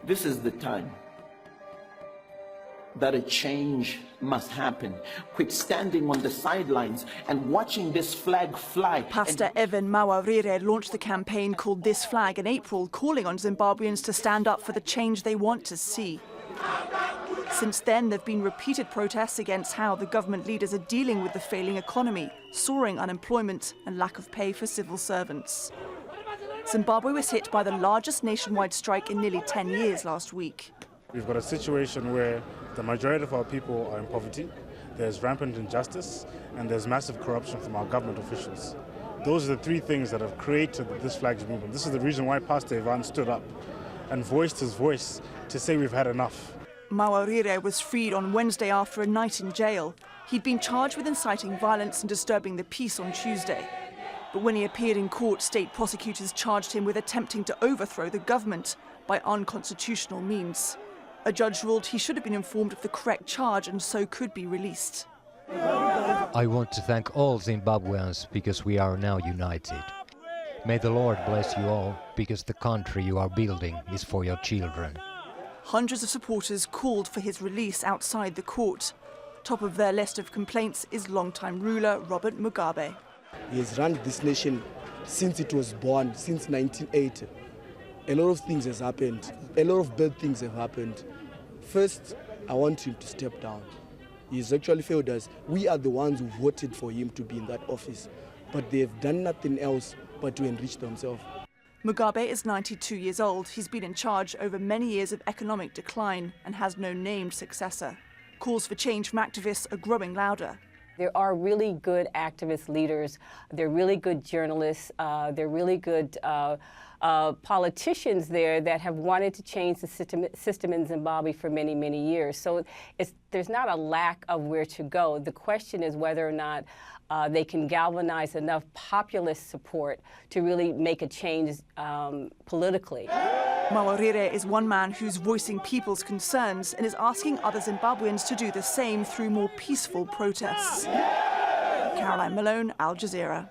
This is the time that a change must happen. Quit standing on the sidelines and watching this flag fly. Pastor Evan Mawarire launched the campaign called This Flag in April, calling on Zimbabweans to stand up for the change they want to see. Since then, there have been repeated protests against how the government leaders are dealing with the failing economy, soaring unemployment and lack of pay for civil servants. Zimbabwe was hit by the largest nationwide strike in nearly 10 years last week. We've got a situation where the majority of our people are in poverty, there's rampant injustice, and there's massive corruption from our government officials. Those are the three things that have created this flags movement. This is the reason why Pastor Ivan stood up and voiced his voice to say we've had enough. Mawarire was freed on Wednesday after a night in jail. He'd been charged with inciting violence and disturbing the peace on Tuesday. But when he appeared in court, state prosecutors charged him with attempting to overthrow the government by unconstitutional means. A judge ruled he should have been informed of the correct charge and so could be released. I want to thank all Zimbabweans because we are now united. May the Lord bless you all because the country you are building is for your children. Hundreds of supporters called for his release outside the court. Top of their list of complaints is longtime ruler Robert Mugabe. He has run this nation since it was born, since 1980. A lot of things has happened. A lot of bad things have happened. First, I want him to step down. He's actually failed us. We are the ones who voted for him to be in that office. But they have done nothing else but to enrich themselves. Mugabe is 92 years old. He's been in charge over many years of economic decline and has no named successor. Calls for change from activists are growing louder. There are really good activist leaders. They're really good journalists. They're really good politicians there that have wanted to change the system in Zimbabwe for many, many years. So there's not a lack of where to go. The question is whether or not they can galvanize enough populist support to really make a change politically. Mawarire is one man who's voicing people's concerns and is asking other Zimbabweans to do the same through more peaceful protests. Caroline Malone, Al Jazeera.